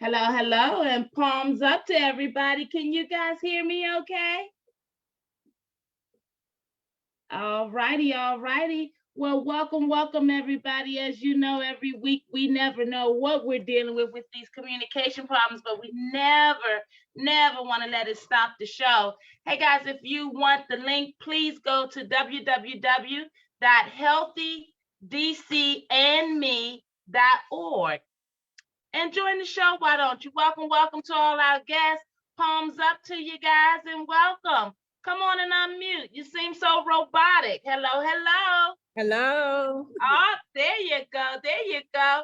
Hello, hello, and palms up to everybody. Can you guys hear me okay? All righty. Well, welcome everybody. As you know, every week we never know what we're dealing with these communication problems, but we never want to let it stop the show. Hey guys, if you want the link, please go to www.healthydcandme.org and join the show. Why don't you? Welcome to all our guests. Palms up to you guys and welcome. Come on and unmute. You seem so robotic. Hello. Hello. Oh, there you go. Hello,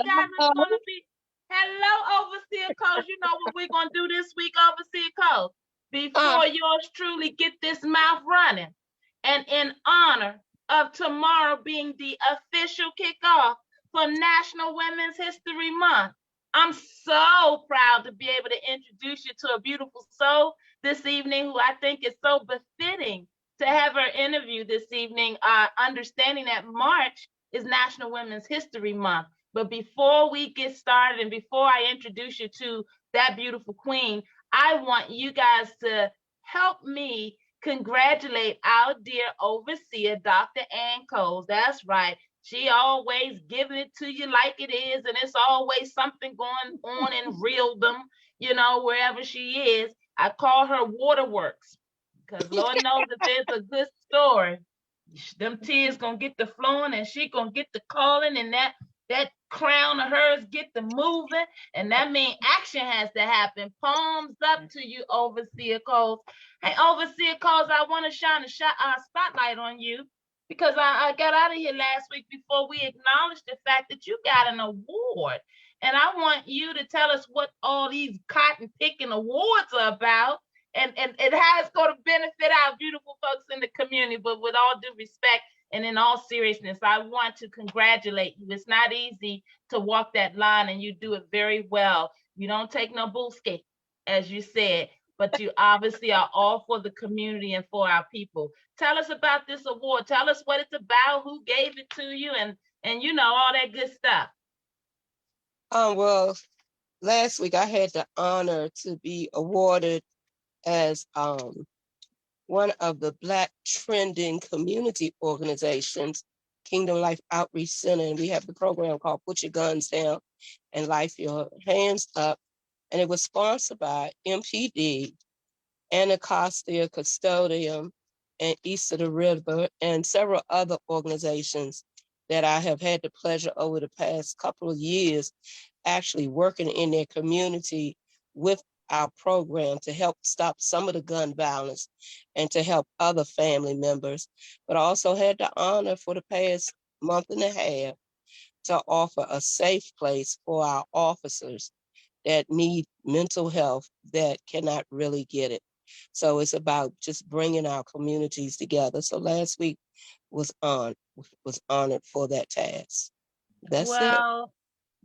guys. It's Hello. gonna be hello, Overseer Coach. You know what we're gonna do this week, Overseer Coach? Before yours truly get this mouth running, and in honor of tomorrow being the official kickoff for National Women's History Month, I'm so proud to be able to introduce you to a beautiful soul this evening who I think is so befitting to have her interview this evening, understanding that March is National Women's History Month. But before we get started and before I introduce you to that beautiful queen, I want you guys to help me congratulate our dear overseer, Dr. Ann Coles. That's right. She always giving it to you like it is, and it's always something going on in realdom, wherever she is. I call her Waterworks because Lord knows if there's a good story, them tears gonna get the flowing, and she gonna get the calling, and that crown of hers get the moving, and that means action has to happen. Palms up to you, Overseer Coles. Hey, Overseer Coles, I want to shine a spotlight on you because I got out of here last week before we acknowledged the fact that you got an award. And I want you to tell us what all these cotton picking awards are about and how it's going to benefit our beautiful folks in the community. But with all due respect and in all seriousness, I want to congratulate you. It's not easy to walk that line, and you do it very well. You don't take no bullshit, as you said, but you obviously are all for the community and for our people. Tell us about this award. Tell us what it's about, who gave it to you, and all that good stuff. Well, last week I had the honor to be awarded as one of the Black trending community organizations, Kingdom Life Outreach Center, and we have the program called Put Your Guns Down and Life Your Hands Up, and it was sponsored by MPD, Anacostia Custodium, and East of the River, and several other organizations that I have had the pleasure over the past couple of years actually working in their community with our program to help stop some of the gun violence and to help other family members. But I also had the honor for the past month and a half to offer a safe place for our officers that need mental health that cannot really get it. So it's about just bringing our communities together. So last week was honored for that task. That's it. Well,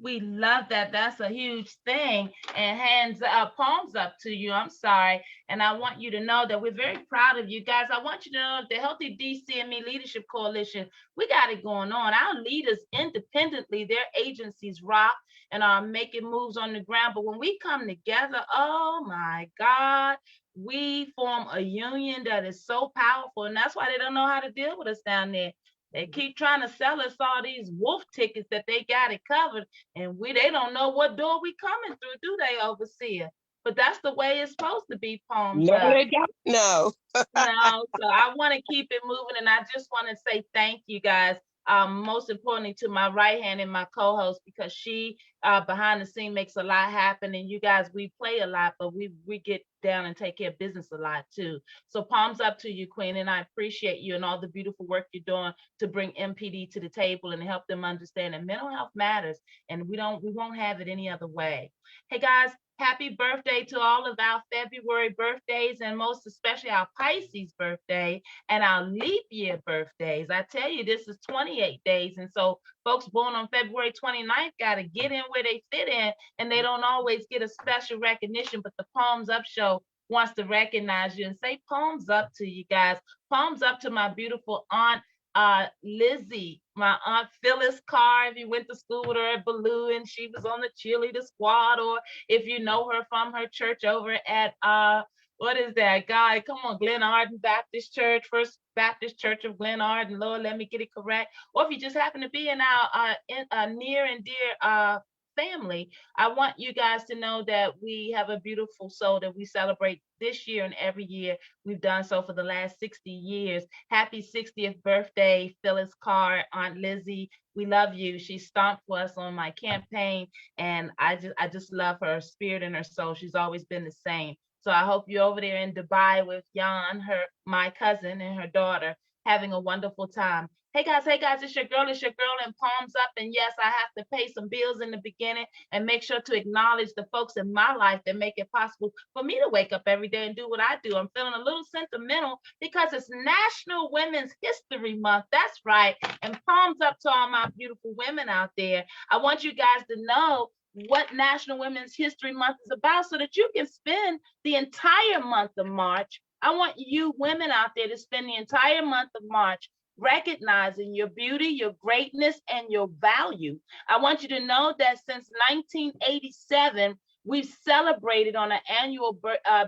we love that. That's a huge thing. And hands up, palms up to you. I'm sorry. And I want you to know that we're very proud of you guys. I want you to know the Healthy DCME Leadership Coalition, we got it going on. Our leaders independently, their agencies rock and are making moves on the ground. But when we come together, oh my God, we form a union that is so powerful. And that's why they don't know how to deal with us down there. They keep trying to sell us all these wolf tickets that they got it covered, and they don't know what door we coming through, do they, Overseer? But that's the way it's supposed to be, palms No, up. they don't. No. No, so I want to keep it moving, and I just want to say thank you guys. Most importantly to my right hand and my co-host, because she behind the scene makes a lot happen, and you guys, we play a lot, but we get down and take care of business a lot too. So palms up to you, Queen, and I appreciate you and all the beautiful work you're doing to bring MPD to the table and help them understand that mental health matters, and we won't have it any other way. Hey guys, happy birthday to all of our February birthdays, and most especially our Pisces birthday and our leap year birthdays. I tell you, this is 28 days. And so folks born on February 29th got to get in where they fit in, and they don't always get a special recognition. But the Palms Up Show wants to recognize you and say palms up to you guys. Palms up to my beautiful aunt, Lizzie, my Aunt Phyllis Carr, if you went to school with her at Ballou and she was on the cheerleader squad, or if you know her from her church over at what is that guy? Come on, Glen Arden Baptist Church, First Baptist Church of Glen Arden. Lord, let me get it correct. Or if you just happen to be in our near and dear family, I want you guys to know that we have a beautiful soul that we celebrate this year and every year. We've done so for the last 60 years. Happy 60th birthday, Phyllis Carr, Aunt Lizzie. We love you. She stomped for us on my campaign, and I just love her spirit and her soul. She's always been the same. So I hope you're over there in Dubai with Jan, my cousin, and her daughter, having a wonderful time. Hey guys, it's your girl, and Palms Up. And yes, I have to pay some bills in the beginning and make sure to acknowledge the folks in my life that make it possible for me to wake up every day and do what I do. I'm feeling a little sentimental because it's National Women's History Month. That's right. And palms up to all my beautiful women out there. I want you guys to know what National Women's History Month is about so that you can spend the entire month of March. I want you women out there to spend the entire month of March recognizing your beauty, your greatness, and your value. I want you to know that since 1987, we've celebrated on an annual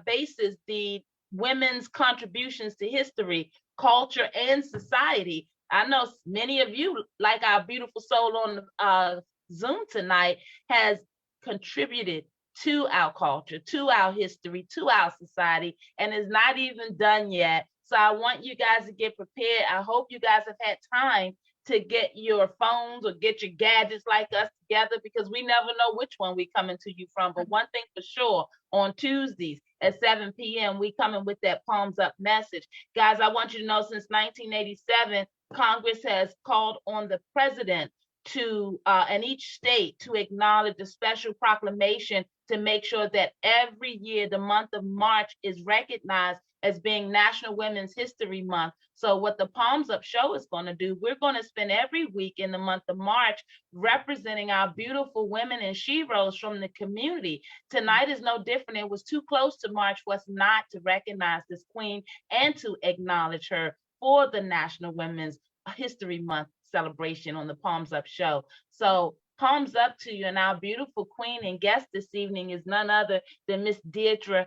basis the women's contributions to history, culture, and society. I know many of you, like our beautiful soul on Zoom tonight, has contributed to our culture, to our history, to our society, and is not even done yet. So I want you guys to get prepared. I hope you guys have had time to get your phones or get your gadgets like us together, because we never know which one we coming to you from. But one thing for sure, on Tuesdays at 7 p.m., we coming with that Palms Up message. Guys, I want you to know since 1987, Congress has called on the president to and each state to acknowledge a special proclamation to make sure that every year the month of March is recognized as being National Women's History Month. So what the Palms Up show is going to do, we're going to spend every week in the month of March representing our beautiful women and sheroes from the community. Tonight is no different. It was too close to March for us not to recognize this queen and to acknowledge her for the National Women's History Month celebration on the Palms Up show. So palms up to you. And our beautiful queen and guest this evening is none other than Miss Deirdre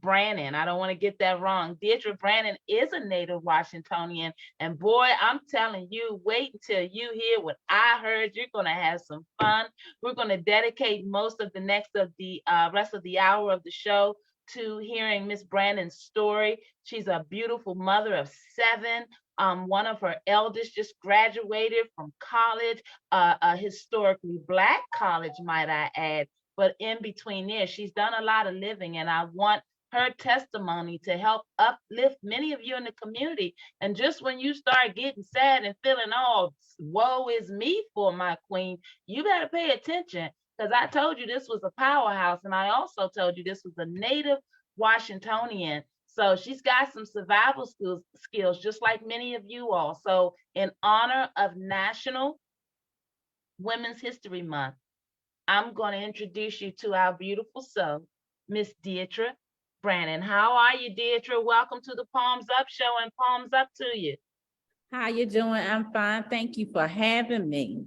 Brannon. I don't want to get that wrong. Deirdre Brannon is a native Washingtonian. And boy, I'm telling you, wait until you hear what I heard. You're going to have some fun. We're going to dedicate most of the rest of the hour of the show to hearing Miss Brannon's story. She's a beautiful mother of 7. One of her eldest just graduated from college, a historically Black college, might I add. But in between there, she's done a lot of living, and I want her testimony to help uplift many of you in the community. And just when you start getting sad and feeling, oh, woe is me for my queen, you better pay attention, because I told you this was a powerhouse, and I also told you this was a native Washingtonian. So she's got some survival skills, just like many of you all. So in honor of National Women's History Month, I'm going to introduce you to our beautiful soul, Miss Deirdre Brannon. How are you, Deirdre? Welcome to the Palms Up show, and palms up to you. How you doing? I'm fine. Thank you for having me.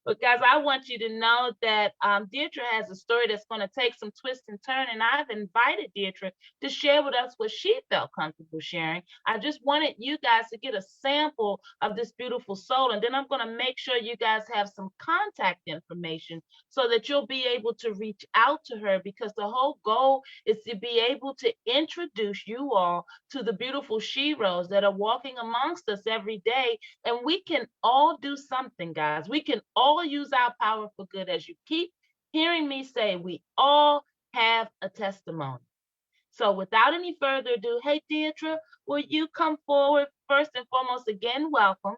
Because I want you to know that Deirdre has a story that's going to take some twist and turn, and I've invited Deirdre to share with us what she felt comfortable sharing. I just wanted you guys to get a sample of this beautiful soul, and then I'm going to make sure you guys have some contact information so that you'll be able to reach out to her, because the whole goal is to be able to introduce you all to the beautiful sheroes that are walking amongst us every day. And we can all do something, guys. We can all use our power for good. As you keep hearing me say, we all have a testimony. So without any further ado, hey, Deirdre, will you come forward? First and foremost, again, welcome.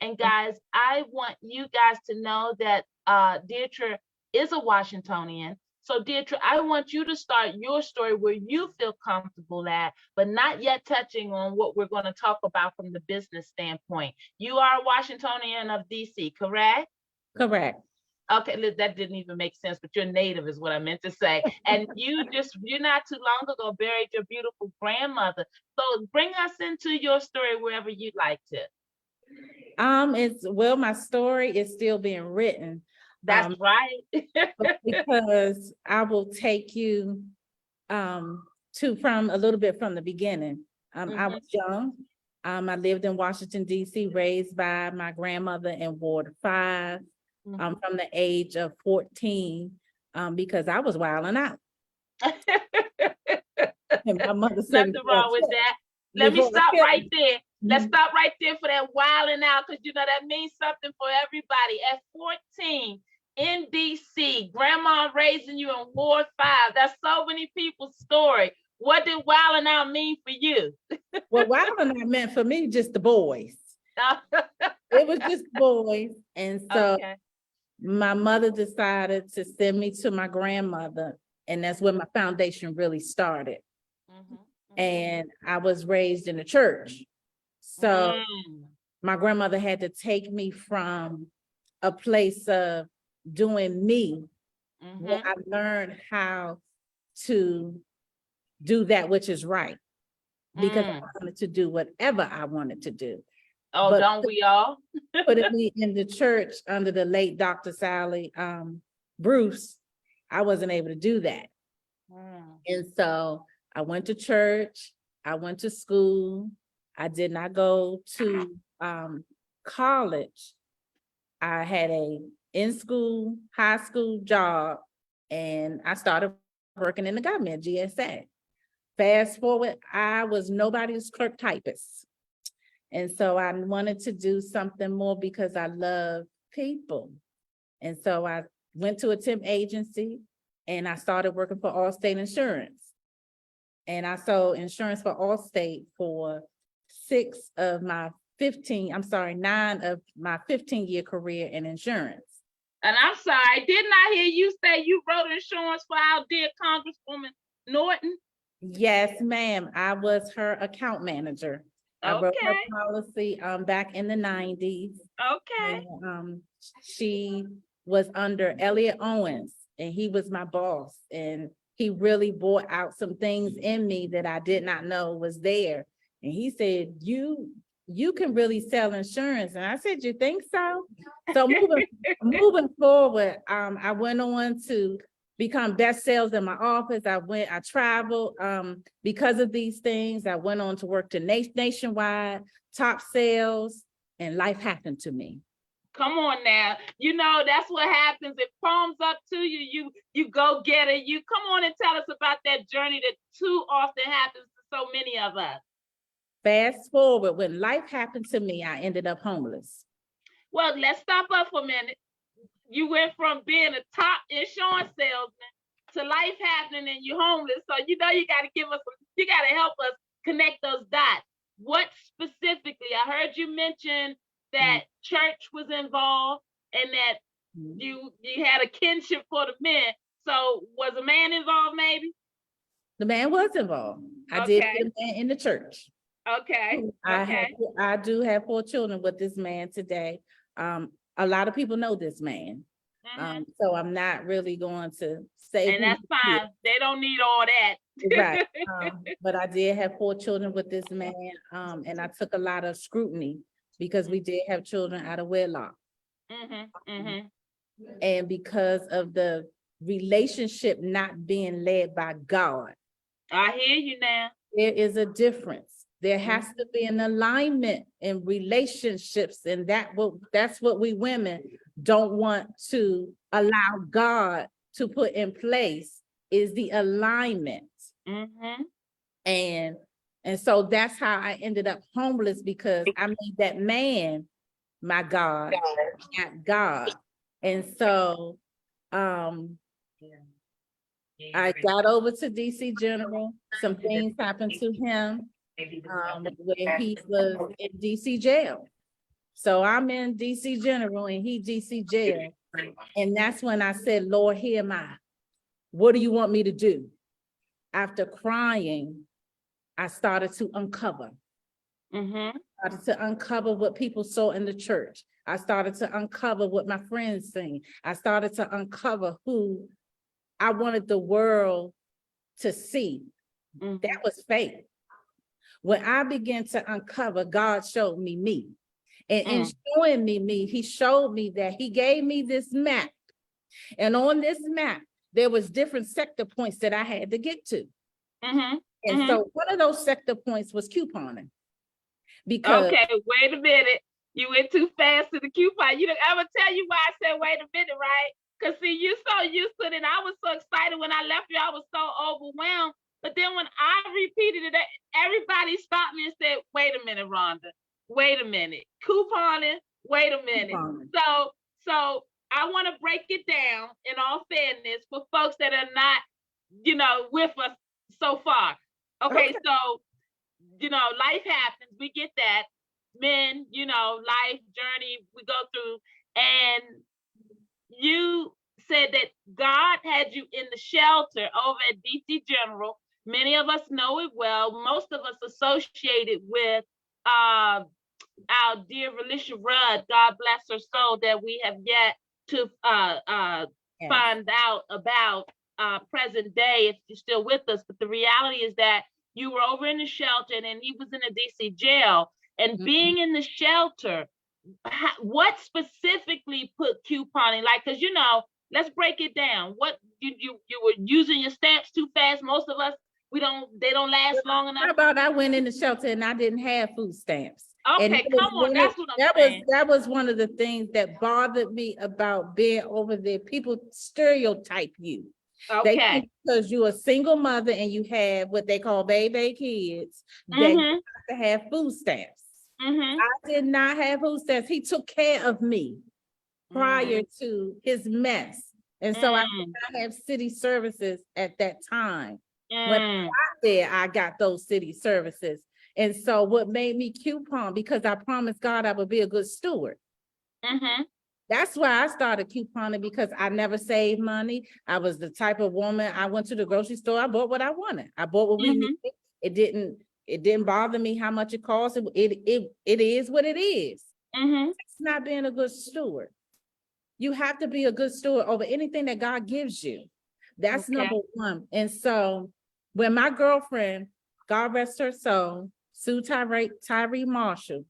And guys, I want you guys to know that Deirdre is a Washingtonian. So Deirdre, I want you to start your story where you feel comfortable at, but not yet touching on what we're going to talk about from the business standpoint. You are a Washingtonian of DC, correct? Correct. Okay, that didn't even make sense, but you're native is what I meant to say. And you're not too long ago buried your beautiful grandmother. So bring us into your story wherever you'd like to. My story is still being written. That's right. Because I will take you from a little bit from the beginning. I was young. I lived in Washington, D.C., raised by my grandmother in Ward 5 from the age of 14 because I was wilding out. And my mother said, nothing wrong with that. Let me stop right there. Let's stop right there for that wilding out, because you know that means something for everybody. At 14 in DC, grandma raising you in Ward 5. That's so many people's story. What did wilding out mean for you? Well, wilding out meant for me just the boys. It was just boys. And so my mother decided to send me to my grandmother, and that's when my foundation really started. And I was raised in the church. So my grandmother had to take me from a place of doing me, where I learned how to do that which is right, because I wanted to do whatever I wanted to do. Oh, but don't we all? Putting me in the church under the late Dr. Sally Bruce, I wasn't able to do that. And so I went to church, I went to school. I did not go to college. I had a in-school, high school job, and I started working in the government, GSA. Fast forward, I was nobody's clerk typist. And so I wanted to do something more because I love people. And so I went to a temp agency and I started working for Allstate Insurance. And I sold insurance for Allstate for 9 of my 15-year career in insurance. And I'm sorry, didn't I hear you say you wrote insurance for our dear Congresswoman Norton? Yes, ma'am. I was her account manager. I wrote her policy back in the 90s. Okay. And, she was under Elliot Owens, and he was my boss. And he really brought out some things in me that I did not know was there. And he said, you can really sell insurance. And I said, you think so? So moving forward, I went on to become best sales in my office. I traveled because of these things. I went on to work to Nationwide, top sales, and life happened to me. Come on now. You know, that's what happens. It palms up to you. You go get it. You come on and tell us about that journey that too often happens to so many of us. Fast forward, when life happened to me, I ended up homeless. Well, let's stop up for a minute. You went from being a top insurance salesman to life happening and you're homeless. So, you know, you got to help us connect those dots. What specifically, I heard you mention that church was involved and that you had a kinship for the men. So was a man involved maybe? The man was involved. I did get a man in the church. Okay. I do have 4 children with this man today. A lot of people know this man. So I'm not really going to say. And that's fine. They don't need all that. Right. But I did have 4 children with this man. And I took a lot of scrutiny because we did have children out of wedlock. And because of the relationship not being led by God. I hear you now. There is a difference. There has to be an alignment in relationships, and that's what we women don't want to allow God to put in place, is the alignment. And so that's how I ended up homeless, because I made that man my God, not God. And so I got over to DC General. Some things happened to him when he was in DC jail. So I'm in DC General and he DC jail. And that's when I said, Lord, here am I. What do you want me to do? After crying, I started to uncover. Mm-hmm. Started to uncover what people saw in the church. I started to uncover what my friends sing. I started to uncover who I wanted the world to see. Mm-hmm. That was faith. When I began to uncover, God showed me me. And in showing me, he showed me that he gave me this map. And on this map, there was different sector points that I had to get to. Mm-hmm. And Mm-hmm. so one of those sector points was couponing. Because Okay, wait a minute. You went too fast to the coupon. You know, I'm gonna tell you why I said wait a minute, right? Because see, you so used to it, and I was so excited when I left you. I was so overwhelmed. But then when I repeated it, everybody stopped me and said, "Wait a minute, Rhonda. Wait a minute. Couponing. Wait a minute." couponing. So I want to break it down in all fairness for folks that are not, with us so far. Okay. So, life happens. We get that. Men, life journey we go through. And you said that God had you in the shelter over at DC General. Many of us know it well. Most of us associated with our dear Relisha Rudd, God bless her soul, that we have yet to find out about present day, if you're still with us. But the reality is that you were over in the shelter, and then he was in a DC jail. And being in the shelter, what specifically put couponing, like, because let's break it down. What you were using your stamps too fast. Most of us, they don't last long enough. How about I went in the shelter and I didn't have food stamps? Okay, come on, that's what I'm saying. That was one of the things that bothered me about being over there. People stereotype you. Okay. They think because you're a single mother and you have what they call baby kids, that you have to have food stamps. I did not have food stamps. He took care of me prior to his mess. And so I did not have city services at that time. When I got there, I got those city services. And so what made me coupon, because I promised God I would be a good steward. That's why I started couponing, because I never saved money. I was the type of woman, I went to the grocery store, I bought what I wanted. I bought what we needed. It didn't bother me how much it cost. It is what it is. It's not being a good steward. You have to be a good steward over anything that God gives you. That's number one. And so when my girlfriend, God rest her soul, Sue Tyree Marshall,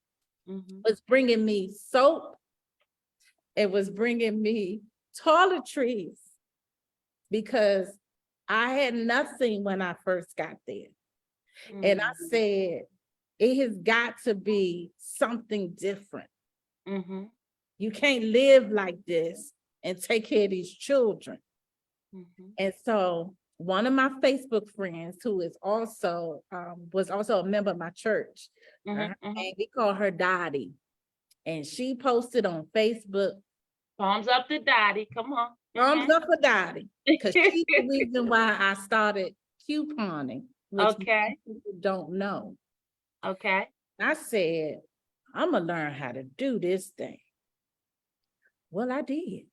was bringing me soap, it was bringing me toiletries, because I had nothing when I first got there. And I said, it has got to be something different. You can't live like this and take care of these children. And so one of my Facebook friends, who is also was also a member of my church, and we call her Dottie, and she posted on Facebook. Thumbs up to Dottie, come on. Thumbs up for Dottie, because she's the reason why I started couponing, which people don't know. Okay. I said, I'm gonna learn how to do this thing. Well, I did.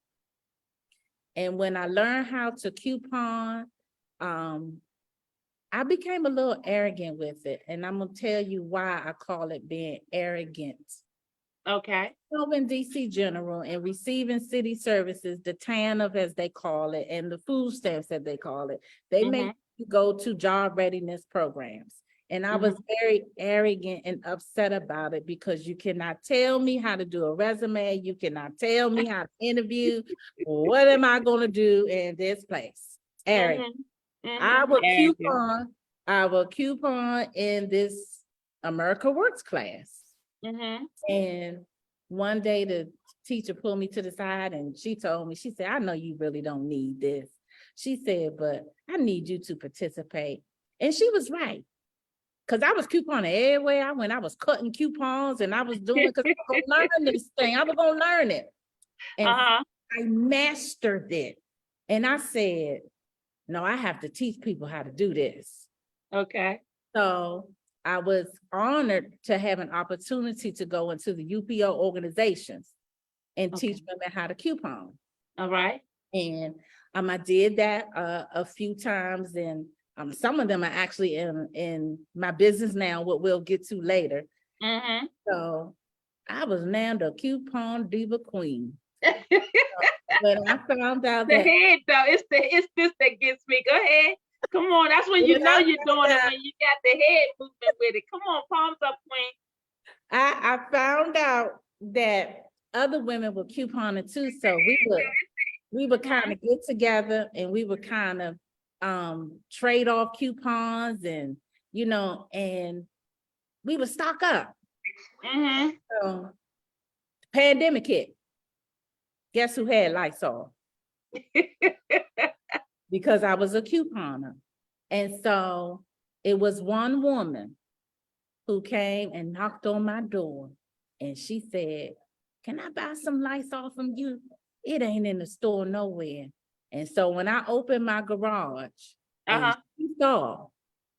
And when I learned how to coupon, I became a little arrogant with it. And I'm gonna tell you why I call it being arrogant. Okay. In DC General and receiving city services, the TANF as they call it, and the food stamps that they call it, they make you go to job readiness programs. And I was very arrogant and upset about it, because you cannot tell me how to do a resume. You cannot tell me how to interview. What am I going to do in this place? Arrogant. I will coupon in this America Works class. And one day the teacher pulled me to the side and she told me, she said, I know you really don't need this. She said, but I need you to participate. And she was right. Because I was couponing everywhere I went. I was cutting coupons and I was doing, because I was going to learn this thing. I was going to learn it. And I mastered it. And I said, no, I have to teach people how to do this. Okay. So I was honored to have an opportunity to go into the UPO organizations and teach women how to coupon. All right. And I did that a few times, and some of them are actually in my business now, what we'll get to later. Mm-hmm. So I was named a coupon diva queen. When I found out The that head though, it's this that gets me. Go ahead. Come on, that's when you When know I you're doing it, found out- when you got the head movement with it. Come on, palms up, queen. I found out that other women were couponing too, so we would kind of get together and we would kind of trade off coupons and and we would stock up. Mm-hmm. So pandemic hit. Guess who had Lysol? Because I was a couponer. And so it was one woman who came and knocked on my door and she said, "Can I buy some Lysol from you? It ain't in the store nowhere." And so when I opened my garage and Uh-huh. she saw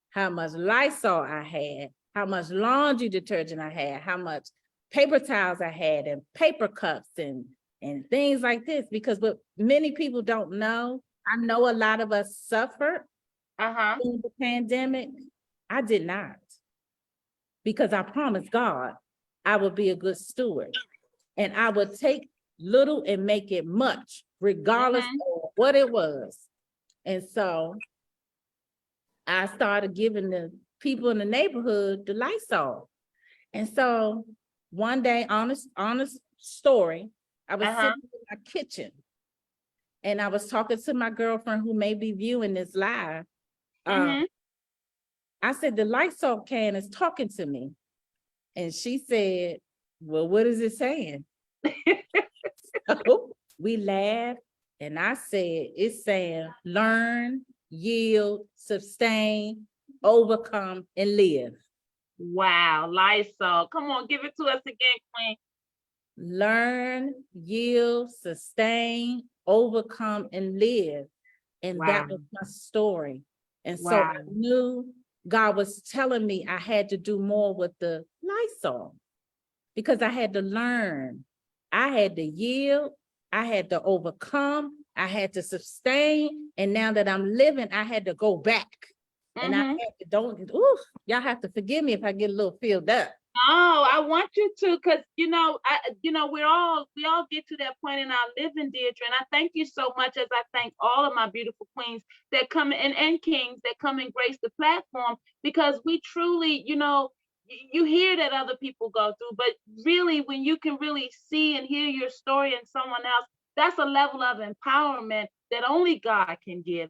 how much Lysol I had, how much laundry detergent I had, how much paper towels I had, and paper cups and things like this, because what many people don't know, I know a lot of us suffered Uh-huh. in the pandemic. I did not, because I promised God I would be a good steward and I would take little and make it much, regardless of what it was. And so I started giving the people in the neighborhood the Lysol. And so one day, honest story, I was Uh-huh. sitting in my kitchen and I was talking to my girlfriend who may be viewing this live. Mm-hmm. I said, the Lysol can is talking to me. And she said, "Well, what is it saying?" So we laughed and I said, "It's saying learn, yield, sustain, overcome, and live." Wow, Lysol. Come on, give it to us again, queen. Learn, yield, sustain, overcome, and live. And that Wow. was my story. And so Wow. I knew God was telling me I had to do more with the Lysol because I had to learn. I had to yield. I had to overcome. I had to sustain. And now that I'm living, I had to go back. And I had to, y'all have to forgive me if I get a little filled up. Oh, I want you to, because we all get to that point in our living, Deirdre. And I thank you so much, as I thank all of my beautiful queens that come in and kings that come and grace the platform, because we truly, you hear that other people go through, but really when you can really see and hear your story in someone else, that's a level of empowerment that only God can give,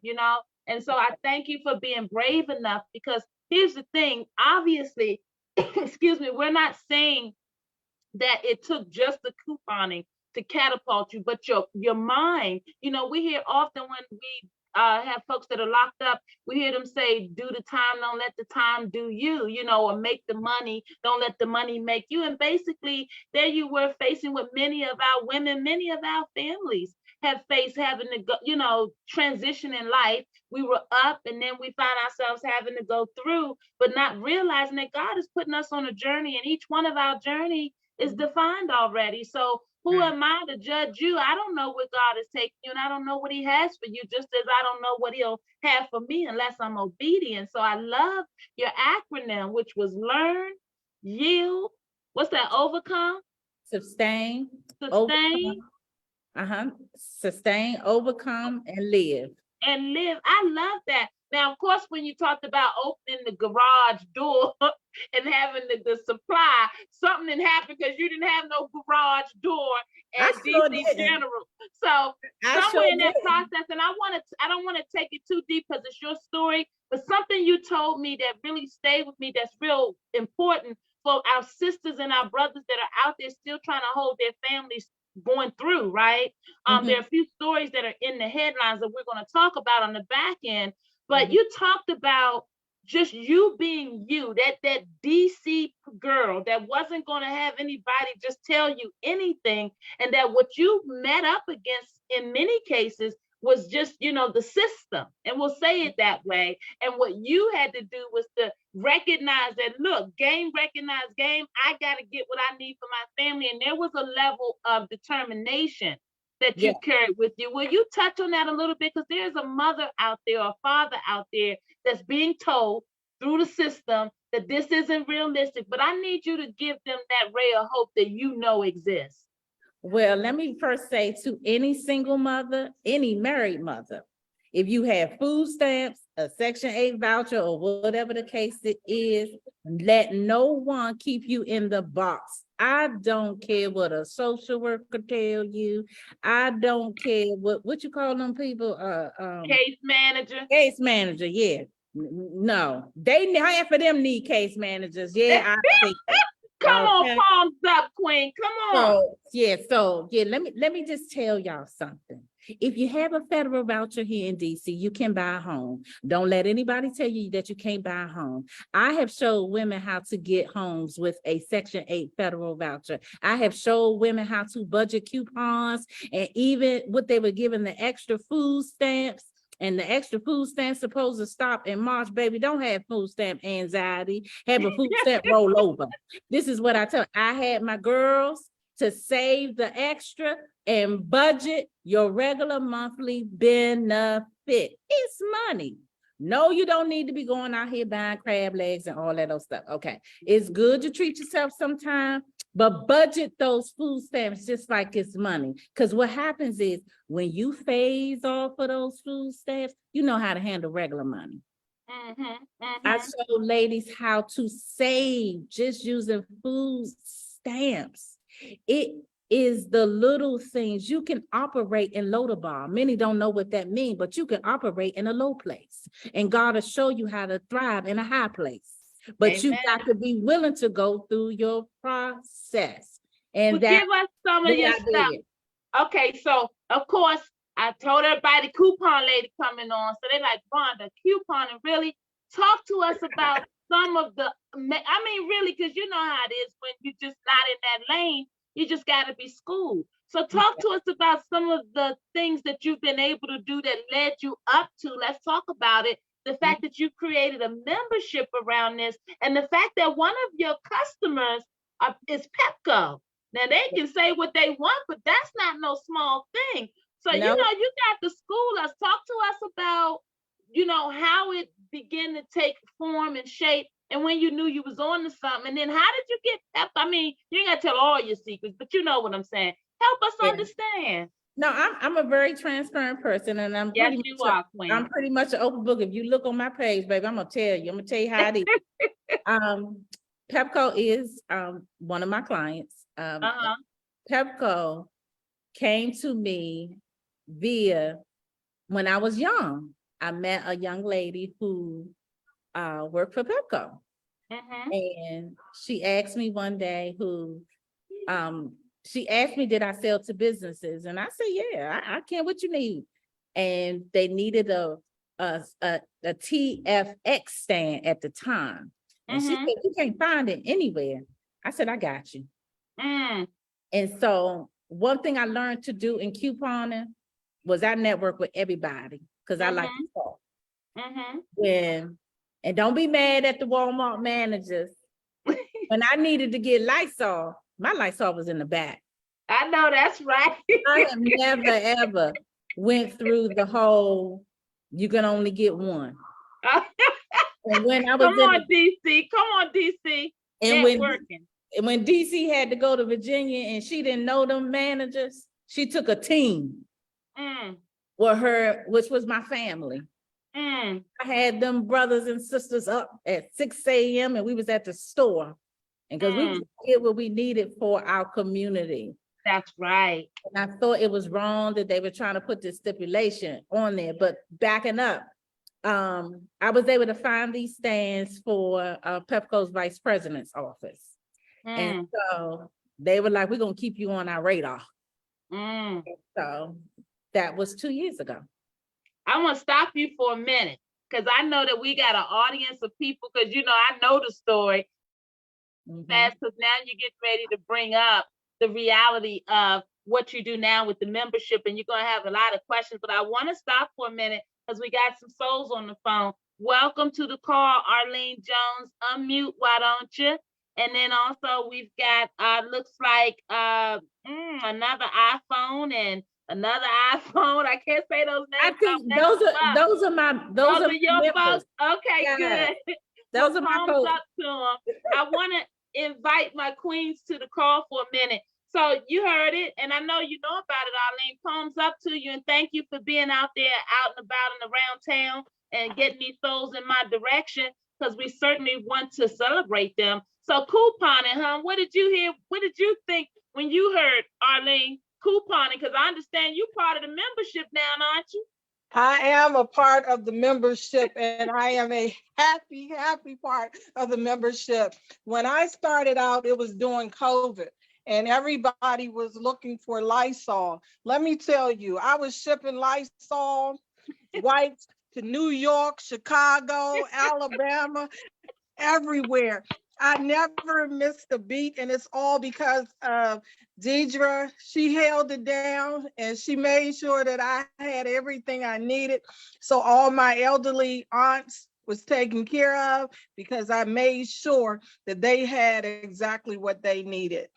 And so I thank you for being brave enough, because here's the thing, obviously, excuse me, we're not saying that it took just the couponing to catapult you, but your mind, we hear often when we have folks that are locked up, we hear them say, "Do the time, don't let the time do you," or "Make the money, don't let the money make you." And basically, there you were facing what many of our women, many of our families have faced, having to go, transition in life. We were up and then we find ourselves having to go through, but not realizing that God is putting us on a journey, and each one of our journey is defined already. So who am I to judge you? I don't know where God is taking you, and I don't know what he has for you, just as I don't know what he'll have for me unless I'm obedient. So I love your acronym, which was learn, yield, what's that, overcome? Sustain, Sustain. Sustain, overcome, and live. And live. I love that. Now, of course, when you talked about opening the garage door and having the supply, something didn't happen because you didn't have no garage door at DC General. So somewhere in that process, and I don't want to take it too deep because it's your story, but something you told me that really stayed with me, that's real important for our sisters and our brothers that are out there still trying to hold their families going through, right? There are a few stories that are in the headlines that we're going to talk about on the back end, but you talked about just you being you, that DC girl that wasn't going to have anybody just tell you anything, and that what you met up against in many cases was just, the system, and we'll say it that way. And what you had to do was to recognize that, look, game recognized game, I got to get what I need for my family. And there was a level of determination that you carried with you. Will you touch on that a little bit? Because there's a mother out there or a father out there that's being told through the system that this isn't realistic, but I need you to give them that ray of hope that you know exists. Well, let me first say to any single mother, any married mother, if you have food stamps, a Section 8 voucher, or whatever the case it is, let no one keep you in the box. I don't care what a social worker tell you. I don't care what you call them people, Case manager. case manager, yeah. No, half of them need case managers. Yeah, I think. Come Okay. on, palms up, Queen. Come on. So let me just tell y'all something. If you have a federal voucher here in DC, you can buy a home. Don't let anybody tell you that you can't buy a home. I have showed women how to get homes with a Section 8 federal voucher. I have showed women how to budget coupons, and even what they were giving the extra food stamps. And the extra food stamp supposed to stop in March, baby. Don't have food stamp anxiety. Have a food stamp rollover. This is what I tell. I had my girls to save the extra and budget your regular monthly benefit. It's money. No, you don't need to be going out here buying crab legs and all that other stuff. Okay, it's good to treat yourself sometime, but budget those food stamps just like it's money. Because what happens is when you phase off of those food stamps, you know how to handle regular money. I show ladies how to save just using food stamps. It is the little things. You can operate in Lodabar. Many don't know what that means, but you can operate in a low place, and God will show you how to thrive in a high place. But you got to be willing to go through your process. And that give us some of your stuff. Okay, so of course I told everybody coupon lady coming on, so they like, Rhonda, couponing, really? Talk to us about some of the, I mean, really, because you know how it is when you're just not in that lane. You just got to be schooled. So talk to us about some of the things that you've been able to do that led you up to. Let's talk about it. The fact that you created a membership around this, and the fact that one of your customers is Pepco. Now they can say what they want, but that's not no small thing. So, you know, you got to school us. Talk to us about, you know, how it began to take form and shape, and when you knew you was on to something, and then how did you get Pep? I mean, you ain't got to tell all your secrets, but you know what I'm saying. Help us understand. No, I'm a very transparent person, and I'm pretty much an open book. If you look on my page, baby, I'm gonna tell you how it is. Pepco is one of my clients. Pepco came to me via when I was young. I met a young lady who worked for Pepco, and she asked me one day she asked me, did I sell to businesses? And I said, yeah, I can. What you need? And they needed a TFX stand at the time. And she said, you can't find it anywhere. I said, I got you. And so one thing I learned to do in couponing was I network with everybody because I like to talk. And don't be mad at the Walmart managers. When I needed to get Lysol, my Lysol was in the back. I know, that's right. I have never, ever went through the whole, you can only get one. And when I was Come on, DC. And when DC had to go to Virginia and she didn't know them managers, she took a team with her, which was my family. I had them brothers and sisters up at 6 a.m. and we was at the store. And because we did what we needed for our community. That's right. And I thought it was wrong that they were trying to put this stipulation on there, but backing up, I was able to find these stands for Pepco's vice president's office. And so they were like, we're going to keep you on our radar. So that was 2 years ago. I want to stop you for a minute because I know that we got an audience of people because, you know, I know the story. Fast, because now you get ready to bring up the reality of what you do now with the membership, and you're going to have a lot of questions, but I want to stop for a minute because we got some souls on the phone. Welcome to the call, Arlene Jones. Unmute, why don't you? And then also we've got, looks like another iPhone and another iPhone. I can't say those names. I think those are your folks. Okay, yeah. Good. Those are my thumbs codes. up to them. I want to invite my queens to the call for a minute. So you heard it, and I know you know about it, Arlene. Palms up to you, and thank you for being out there, out and about and around town, and getting these souls in my direction, because we certainly want to celebrate them. So couponing, huh? What did you hear? What did you think when you heard, Arlene, couponing? Because I understand you part of the membership now, aren't you? I am a part of the membership, and I am a happy part of the membership. When I started out, it was during COVID, and everybody was looking for Lysol. Let me tell you, I was shipping Lysol wipes to New York, Chicago, Alabama, everywhere. I never missed a beat, and it's all because of Deidre. She held it down and she made sure that I had everything I needed. So all my elderly aunts was taken care of because I made sure that they had exactly what they needed.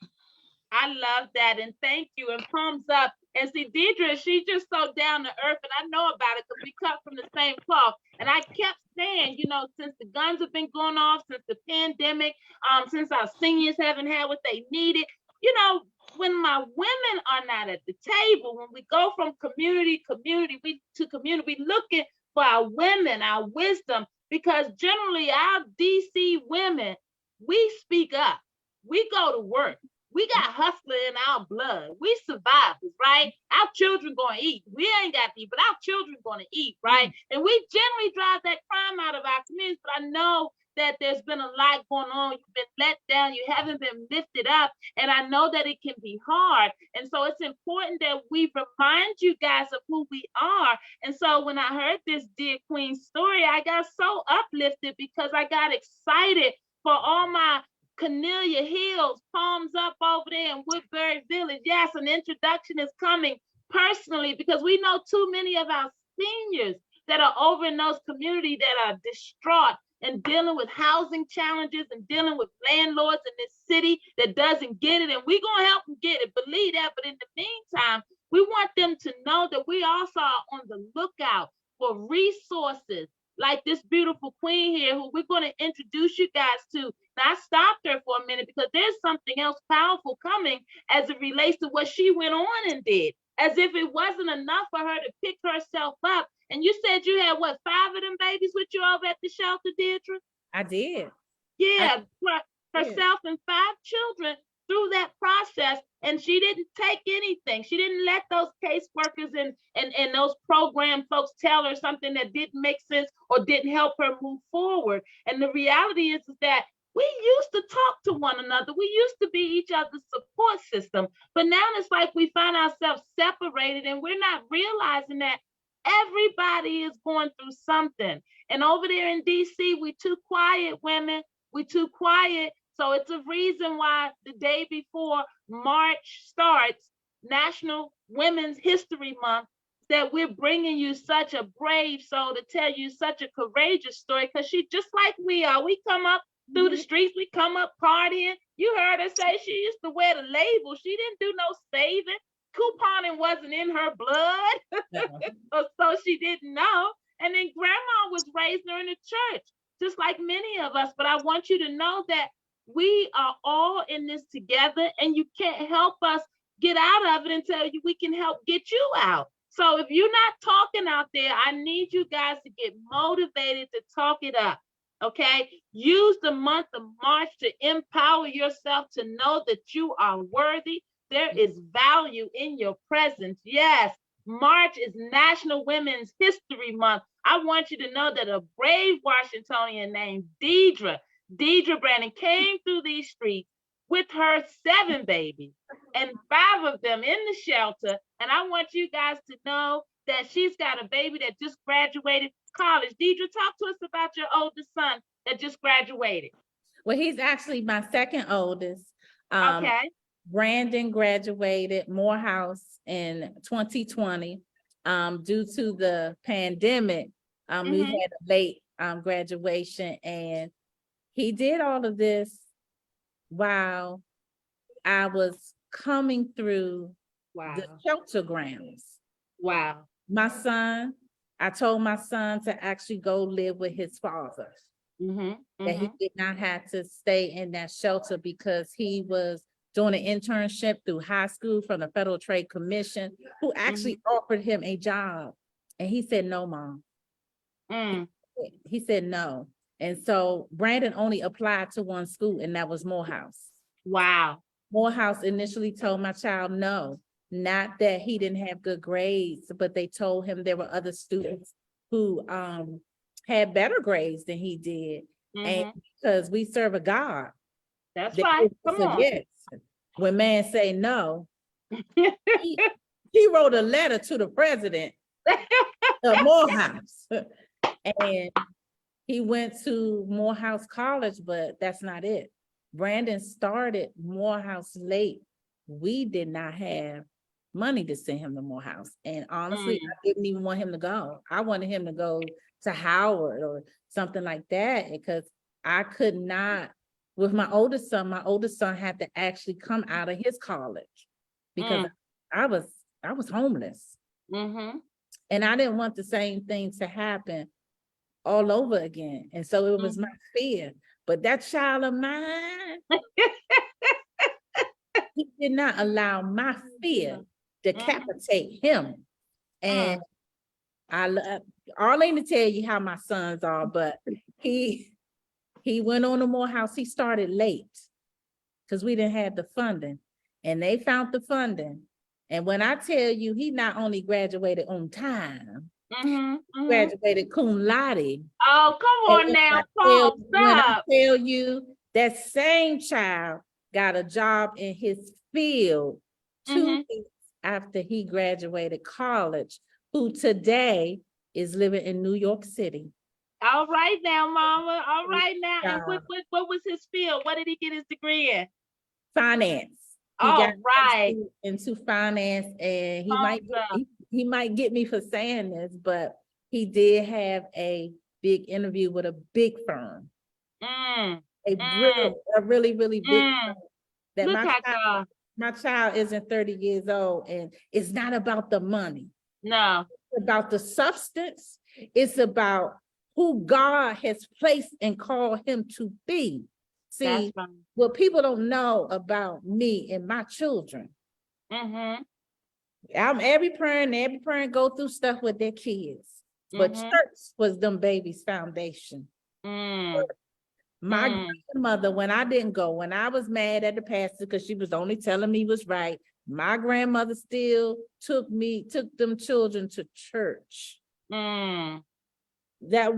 I love that, and thank you, and thumbs up. And see, Deidre, she's just so down to earth, and I know about it because we cut from the same cloth. And I kept saying, you know, since the guns have been going off, since the pandemic, since our seniors haven't had what they needed, you know, when my women are not at the table, when we go from community to community, we looking for our women, our wisdom, because generally our DC women, we speak up, we go to work. We got hustler in our blood. We survivors, right? Our children gonna eat. We ain't got to eat, but our children gonna eat, right? And we generally drive that crime out of our communities. But I know that there's been a lot going on. You've been let down. You haven't been lifted up. And I know that it can be hard. And so it's important that we remind you guys of who we are. And so when I heard this Dear Queen story, I got so uplifted because I got excited for all my Cornelia Hills, palms up over there in Woodbury Village. Yes, an introduction is coming personally because we know too many of our seniors that are over in those communities that are distraught and dealing with housing challenges and dealing with landlords in this city that doesn't get it. And we're going to help them get it, believe that. But in the meantime, we want them to know that we also are on the lookout for resources like this beautiful queen here, who we're going to introduce you guys to. Now, I stopped her for a minute because there's something else powerful coming as it relates to what she went on and did, as if it wasn't enough for her to pick herself up. And you said you had, what, 5 of them babies with you over at the shelter, Deidre? I did. Yeah, herself and 5 children through that process, and she didn't take anything. She didn't let those caseworkers and those program folks tell her something that didn't make sense or didn't help her move forward. And the reality is that we used to talk to one another. We used to be each other's support system. But now it's like we find ourselves separated and we're not realizing that everybody is going through something. And over there in DC, we too quiet, women. We too quiet. So it's a reason why the day before March starts, National Women's History Month, that we're bringing you such a brave soul to tell you such a courageous story, because she just like we are. We come up through the streets, we come up partying. You heard her say she used to wear the label. She didn't do no saving. Couponing wasn't in her blood, so she didn't know. And then grandma was raising her in the church, just like many of us. But I want you to know that we are all in this together, and you can't help us get out of it until we can help get you out. So if you're not talking out there, I need you guys to get motivated to talk it up, okay? Use the month of March to empower yourself to know that you are worthy. There is value in your presence. Yes, March is National Women's History Month. I want you to know that a brave Washingtonian named Deidre Brandon came through these streets with her 7 babies and 5 of them in the shelter. And I want you guys to know that she's got a baby that just graduated college. Deidre, talk to us about your oldest son that just graduated. Well, he's actually my second oldest. Okay. Brandon graduated Morehouse in 2020. Due to the pandemic, we had a late graduation, and he did all of this while I was coming through the shelter grounds. Wow. I told my son to actually go live with his father. that he did not have to stay in that shelter because he was doing an internship through high school from the Federal Trade Commission, who actually offered him a job. And he said, no, Mom. He said no. And so Brandon only applied to one school, and that was Morehouse. Wow. Morehouse initially told my child no, not that he didn't have good grades, but they told him there were other students who had better grades than he did. And because we serve a God. That's right. Come on. Yes. When man say no, he wrote a letter to the president of Morehouse. And he went to Morehouse College, but that's not it. Brandon started Morehouse late. We did not have money to send him to Morehouse. And honestly, I didn't even want him to go. I wanted him to go to Howard or something like that, because I could not, with my oldest son had to actually come out of his college because I was homeless. And I didn't want the same thing to happen all over again. And so it was my fear. But that child of mine, he did not allow my fear to decapitate him. And I Arlene to tell you how my sons are, but he went on to Morehouse. He started late because we didn't have the funding, and they found the funding. And when I tell you, he not only graduated on time, graduated cum laude. Oh, come on now, Paul, stop. When I tell you, that same child got a job in his field 2 weeks after he graduated college, who today is living in New York City. All right now, Mama. All right now. And what was his field? What did he get his degree in? Finance. He got into finance, and he might get me for saying this, but he did have a big interview with a big firm. A really big firm. That my child isn't 30 years old, and it's not about the money. No. It's about the substance. It's about who God has placed and called him to be. See, what people don't know about me and my children. Every parent go through stuff with their kids, but church was them babies' foundation. My grandmother, when I didn't go, when I was mad at the pastor because she was only telling me was right, my grandmother still took them children to church. That's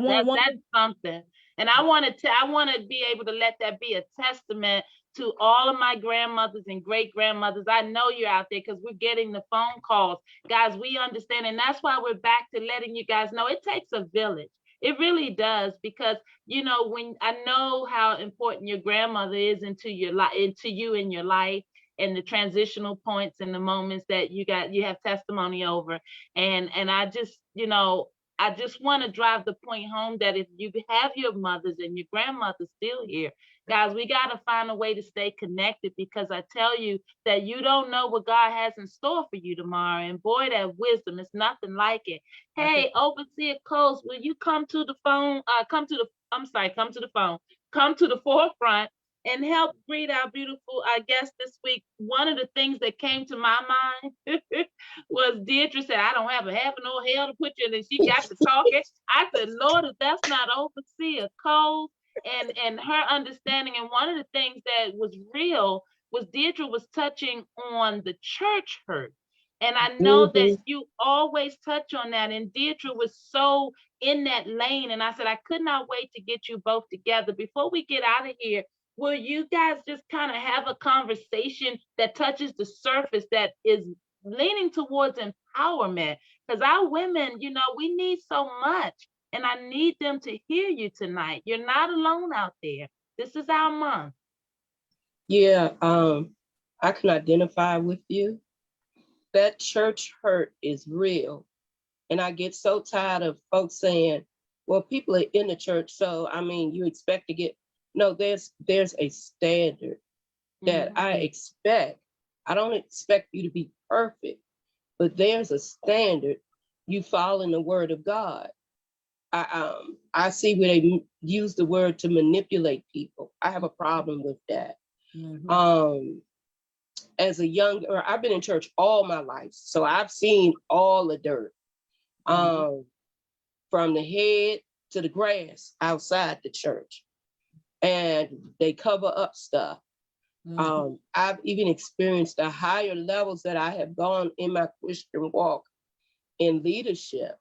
something. And I want to be able to let that be a testament to all of my grandmothers and great grandmothers. I know you're out there because we're getting the phone calls. Guys, we understand. And that's why we're back to letting you guys know it takes a village. It really does, because, you know, when I know how important your grandmother is into you in your life, and the transitional points and the moments that you have testimony over. And I just, you know, I just want to drive the point home that if you have your mothers and your grandmothers still here, guys, we got to find a way to stay connected, because I tell you that you don't know what God has in store for you tomorrow. And boy, that wisdom is nothing like it. Hey, Overseer Coles, will you come to the forefront and help greet our beautiful guest this week? One of the things that came to my mind was Deidre said, I don't have a heaven or hell to put you in, and she got to talking. I said, Lord, if that's not Overseer Cole and her understanding. And one of the things that was real was Deidre was touching on the church hurt. And I know that you always touch on that. And Deidre was so in that lane. And I said, I could not wait to get you both together. Before we get out of here, will you guys just kind of have a conversation that touches the surface, that is leaning towards empowerment? Because our women, you know, we need so much, and I need them to hear you tonight. You're not alone out there. This is our month. Yeah, I can identify with you. That church hurt is real. And I get so tired of folks saying, well, people are in the church, so I mean, you expect to get. No, there's a standard that I expect. I don't expect you to be perfect, but there's a standard. You follow in the word of God. I see where they use the word to manipulate people. I have a problem with that. As a young, or I've been in church all my life, so I've seen all the dirt, from the head to the grass outside the church, and they cover up stuff. I've even experienced the higher levels that I have gone in my Christian walk in leadership.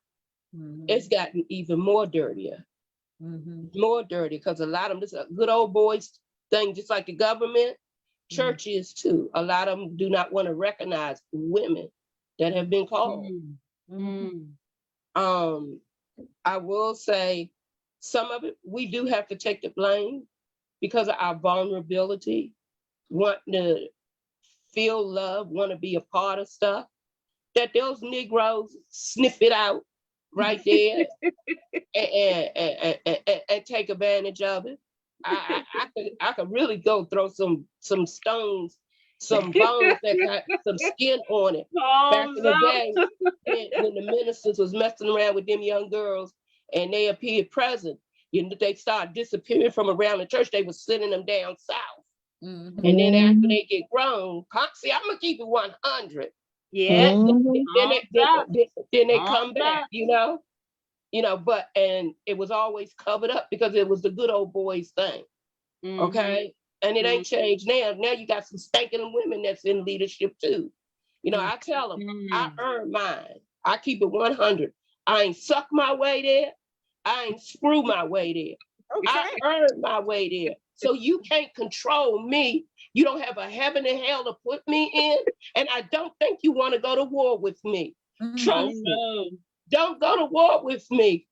It's gotten even more dirtier, more dirty, because a lot of them, this is a good old boys thing, just like the government. Church is too. A lot of them do not want to recognize women that have been called. I will say some of it, we do have to take the blame because of our vulnerability, wanting to feel love, want to be a part of stuff, that those Negroes sniff it out right there and take advantage of it. I could really go throw some stones, some bones that got some skin on it. Back in the day, when the ministers was messing around with them young girls and they appeared present, they started disappearing from around the church. They was sending them down south. And then after they get grown, see, I'm gonna keep it 100. Yeah. Then they come back, but and it was always covered up because it was the good old boys thing. Okay. And it ain't changed now. Now you got some stinking women that's in leadership too. I tell them, I earned mine. I keep it 100. I ain't suck my way there. I ain't screw my way there. Okay. I earned my way there. So you can't control me. You don't have a heaven and hell to put me in. And I don't think you want to go to war with me. Trust me. Don't go to war with me.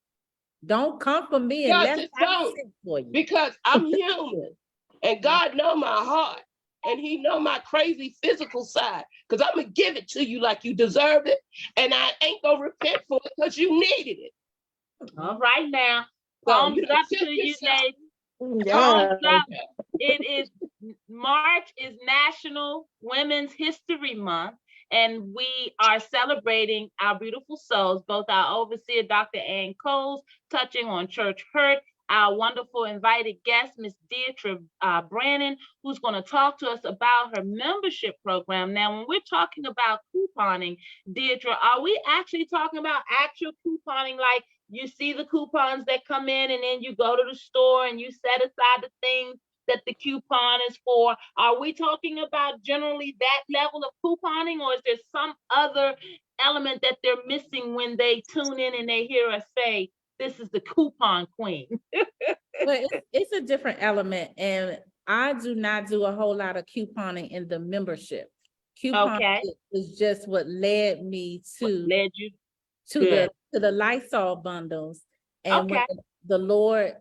Don't come for me unless I sit for you. Because I'm human. And God know my heart. And he know my crazy physical side. Because I'm going to give it to you like you deserve it. And I ain't going to repent for it because you needed it. All right now. Thumbs up to you, ladies. Thumbs up. March is National Women's History Month. And we are celebrating our beautiful souls, both our overseer, Dr. Ann Coles, touching on church hurt, our wonderful invited guest, Miss Deidre Brannon, who's going to talk to us about her membership program. Now, when we're talking about couponing, Deidre, are we actually talking about actual couponing, like you see the coupons that come in and then you go to the store and you set aside the things that the coupon is for? Are we talking about generally that level of couponing, or is there some other element that they're missing when they tune in and they hear us say, this is the coupon queen? Well, it's a different element, and I do not do a whole lot of couponing in the membership. Couponing is just what led me to the Lysol bundles, and when the Lord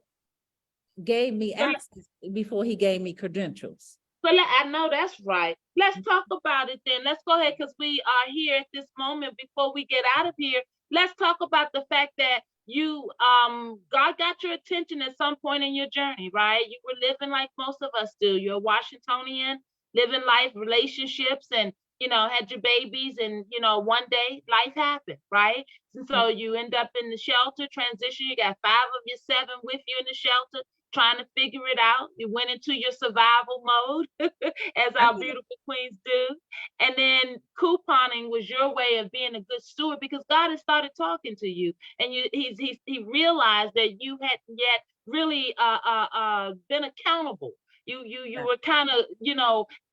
gave me access before he gave me credentials. Well, I know that's right. Let's talk about it then. Let's go ahead, because we are here at this moment. Before we get out of here, let's talk about the fact that you, God got your attention at some point in your journey, right? You were living like most of us do. You're a Washingtonian, living life, relationships, and had your babies, and one day life happened, right? And so you end up in the shelter, transition. You got 5 of your 7 with you in the shelter, trying to figure it out. You went into your survival mode, as our beautiful queens do. And then couponing was your way of being a good steward, because God had started talking to you, and he realized that you hadn't yet really been accountable. You were kind of,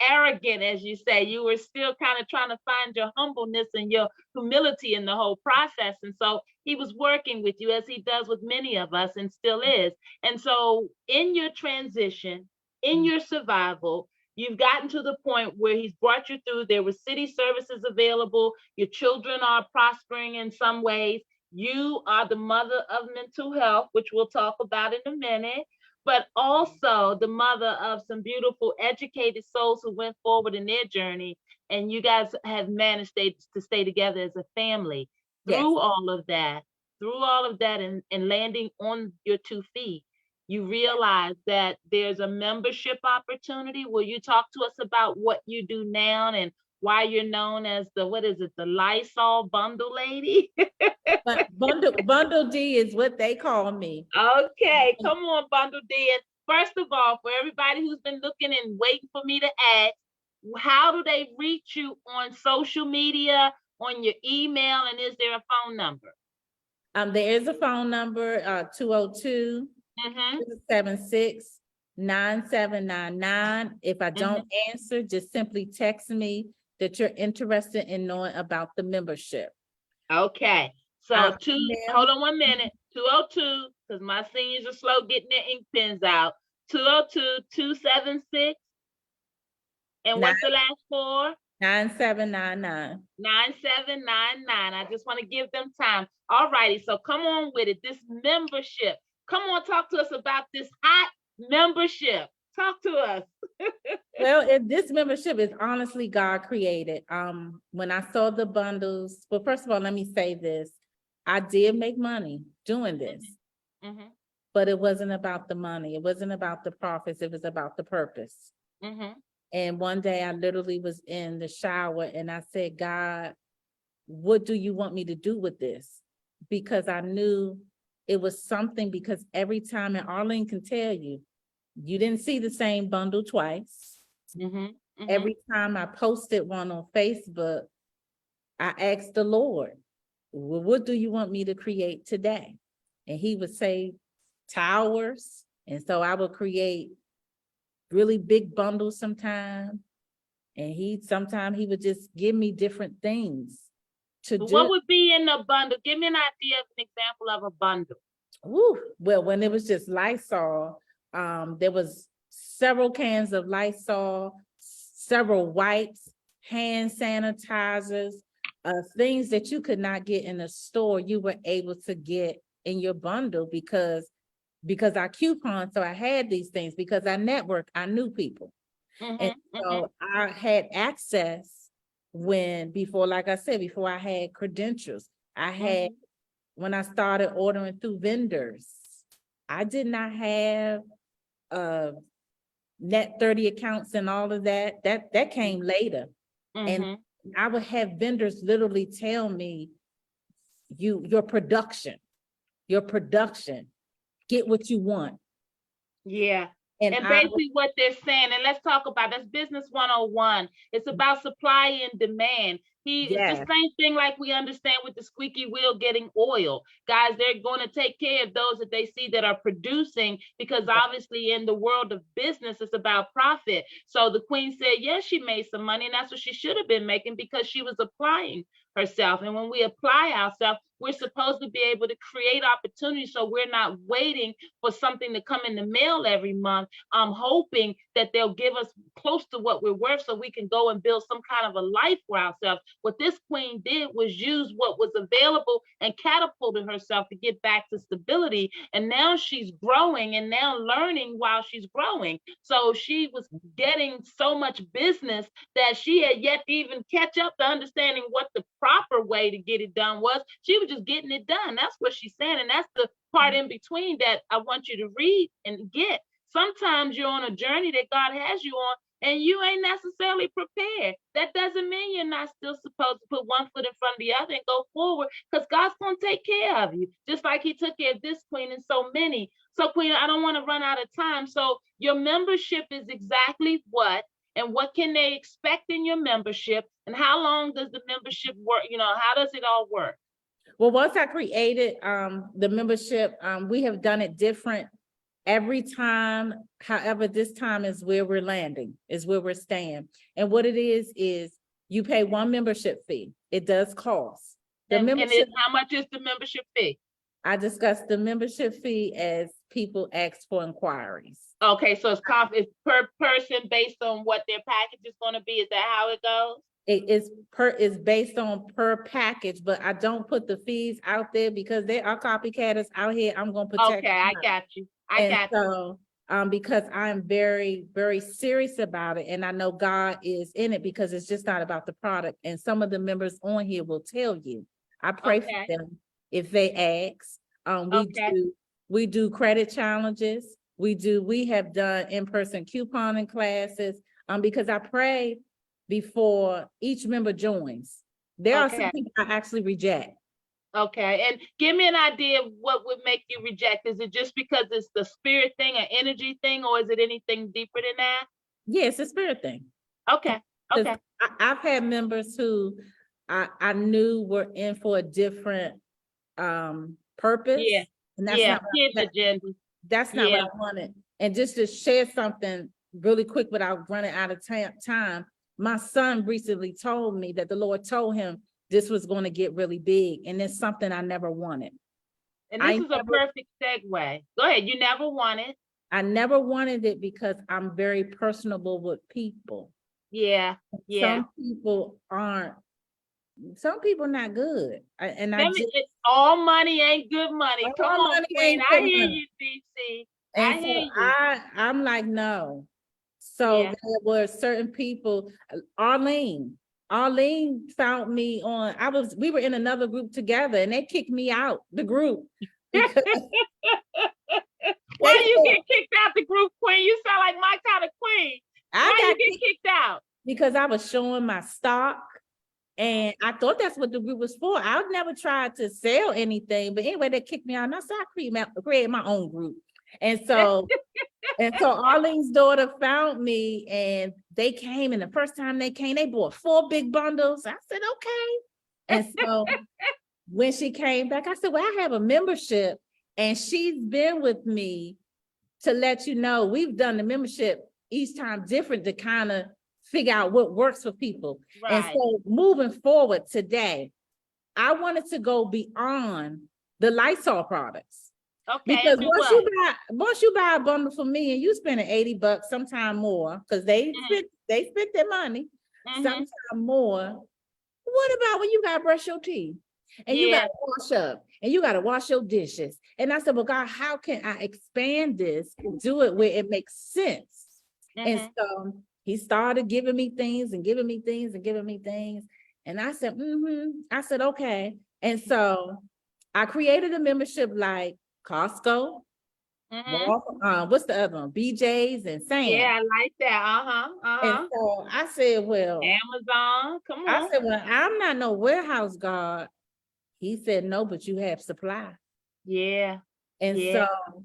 arrogant, as you say. You were still kind of trying to find your humbleness and your humility in the whole process. And so he was working with you, as he does with many of us, and still is. And so in your transition, in your survival, you've gotten to the point where he's brought you through. There were city services available. Your children are prospering in some ways. You are the mother of mental health, which we'll talk about in a minute, but also the mother of some beautiful, educated souls who went forward in their journey. And you guys have managed to stay together as a family through all of that, and landing on your 2 feet. You realize that there's a membership opportunity. Will you talk to us about what you do now and why you're known as the, what is it, the Lysol bundle lady? But Bundle D is what they call me. Okay, come on, Bundle D. And first of all, for everybody who's been looking and waiting for me to ask, how do they reach you on social media, on your email, and is there a phone number? There is a phone number, 202 Mm-hmm. 276-9799. If I don't answer, just simply text me that you're interested in knowing about the membership. Okay, so email. hold on 1 minute, 202, because my seniors are slow getting their ink pens out. 202-276, and what's the last four? 9799. 9799. I just want to give them time. All righty, so come on with it. This membership. Come on, talk to us about this hot membership. Talk to us. Well, this membership is honestly God created. When I saw the bundles, well, first of all, let me say this. I did make money doing this, Mm-hmm. but it wasn't about the money. It wasn't about the profits. It was about the purpose. Mm-hmm. And one day I literally was in the shower and I said, God, what do you want me to do with this? Because I knew it was something, because every time, and Arlene can tell you, you didn't see the same bundle twice. Mm-hmm. Mm-hmm. Every time I posted one on Facebook, I asked the Lord, well, what do you want me to create today? And he would say towers. And so I would create really big bundles sometimes. And sometimes he would just give me different things to do. What would be in the bundle? Give me an idea of an example of a bundle. Ooh, well, when it was just Lysol, there was several cans of Lysol, several wipes, hand sanitizers, things that you could not get in a store, you were able to get in your bundle because I couponed, so I had these things, because I networked, I knew people. Mm-hmm. And so I had access before I had credentials. I had, when I started ordering through vendors, I did not have net 30 accounts and all of that. That came later. And I would have vendors literally tell me, your production, get what you want. Yeah. And basically what they're saying, and let's talk about that's business 101. It's about supply and demand. It's the same thing like we understand with the squeaky wheel getting oil. Guys, they're going to take care of those that they see that are producing, because obviously in the world of business, it's about profit. So the queen said, yes, she made some money, and that's what she should have been making, because she was applying herself. And when we apply ourselves, we're supposed to be able to create opportunities, so we're not waiting for something to come in the mail every month, hoping that they'll give us close to what we're worth so we can go and build some kind of a life for ourselves. What this queen did was use what was available and catapulted herself to get back to stability. And now she's growing and now learning while she's growing. So she was getting so much business that she had yet to even catch up to understanding what the proper way to get it done was. She was just getting it done. That's what she's saying. And that's the part in between that I want you to read and get. Sometimes you're on a journey that God has you on, and you ain't necessarily prepared. That doesn't mean you're not still supposed to put one foot in front of the other and go forward, because God's going to take care of you, just like he took care of this queen and so many. So queen, I don't want to run out of time. So your membership is exactly what, and what can they expect in your membership, and how long does the membership work? How does it all work? Well, once I created the membership, we have done it different every time. However, this time is where we're landing, is where we're staying. And what it is you pay one membership fee. It does cost. How much is the membership fee? I discussed the membership fee as people ask for inquiries. Okay, so it's per person based on what their package is going to be. Is that how it goes? It's based on per package, but I don't put the fees out there because there are copycatters out here. I'm going to protect. Okay, I got you. So, because I'm very, very serious about it, and I know God is in it, because it's just not about the product. And some of the members on here will tell you, I pray for them if they ask. We do credit challenges. We have done in-person couponing classes, because I pray before each member joins. There are some Okay. people I actually reject. Okay, and give me an idea of what would make you reject. Is it just because it's the spirit thing, an energy thing, or is it anything deeper than that? Yeah, it's a spirit thing. Okay, 'Cause okay. I've had members who I knew were in for a different purpose. Yeah, And that's yeah, not kids agenda. that's not what Yeah. I wanted. And just to share something really quick without running out of time, my son recently told me that the Lord told him this was going to get really big, and it's something I never wanted. And I this is a perfect segue. Go ahead. You never wanted. I never wanted it because I'm very personable with people. Yeah, yeah. Some people not good. All money ain't good money. All Come on, money Queen. ain't I good hear money. you, DC. And I so hear you. I'm like, no. So Yeah. there were certain people, Arlene found me we were in another group together, and they kicked me out the group because Why they you said- get kicked out the group, Queen? You sound like my kind of queen. I Why got you get kicked out? because I was showing my stock, and I thought that's what the group was for. I never tried to sell anything, but anyway, they kicked me out, and I said I created my own group. And so Arlene's daughter found me, and they came, and the first time they came, they bought 4 big bundles. I said, okay. And so when she came back, I said, well, I have a membership, and she's been with me to let you know we've done the membership each time different to kind of figure out what works for people. And Right. so moving forward today, I wanted to go beyond the Lysol products. Okay. Because do once what? you buy a bundle for me and you spending $80, sometime more, because they spent their money, Mhm. sometime more. What about when you gotta brush your teeth and you Yeah. gotta wash up and you gotta wash your dishes? And I said, well, God, how can I expand this and do it where it makes sense? And Mhm. so he started giving me things and giving me things and giving me things. And I said, I said, okay. And so I created a membership like Costco, Mhm. what's the other one? BJ's and Sam's. Yeah, I like that. And so I said, well, Amazon. Come on. I'm not no warehouse guard. He said, no, but you have supply. Yeah. And Yeah. so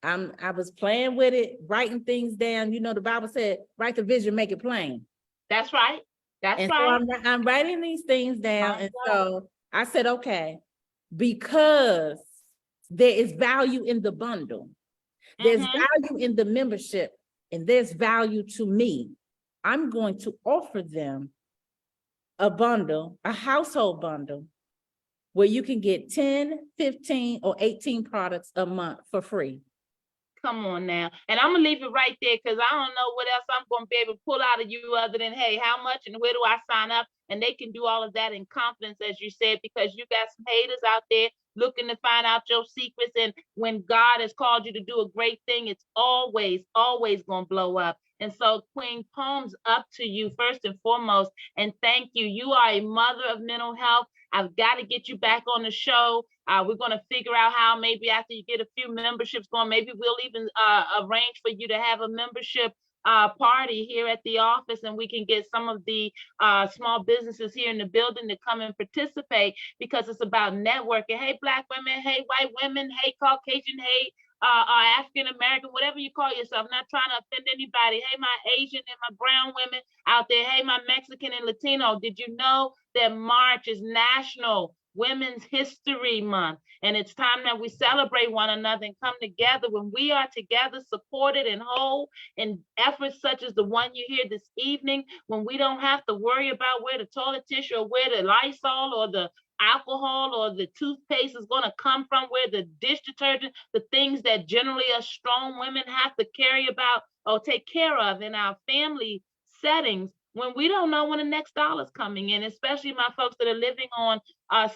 I was playing with it, writing things down. You know, the Bible said, write the vision, make it plain. That's right. That's And right. so I'm writing these things down. My And God. so I said, okay, because there is value in the bundle. There's Mhm. value in the membership, and there's value to me. I'm going to offer them a bundle, a household bundle, where you can get 10, 15, or 18 products a month for free. Come on now. And I'm gonna leave it right there because I don't know what else I'm gonna be able to pull out of you other than, hey, how much and where do I sign up? And they can do all of that in confidence, as you said, because you got some haters out there looking to find out your secrets. And when God has called you to do a great thing, it's always, always gonna blow up. And so, Queen, palms up to you first and foremost. And thank you. You are a mother of mental health. I've got to get you back on the show. We're going to figure out how maybe after you get a few memberships going, maybe we'll even arrange for you to have a membership party here at the office, and we can get some of the small businesses here in the building to come and participate, because it's about networking. Hey, Black women, hey, white women, hey, Caucasian, hey, African American, whatever you call yourself. I'm not trying to offend anybody. Hey, my Asian and my brown women out there. Hey, my Mexican and Latino. Did you know that March is National Women's History Month? And it's time that we celebrate one another and come together. When we are together, supported and whole in efforts such as the one you hear this evening, when we don't have to worry about where the toilet tissue or where the Lysol or the alcohol or the toothpaste is going to come from, where the dish detergent, the things that generally us strong women have to carry about or take care of in our family settings, when we don't know when the next dollar's coming in, especially my folks that are living on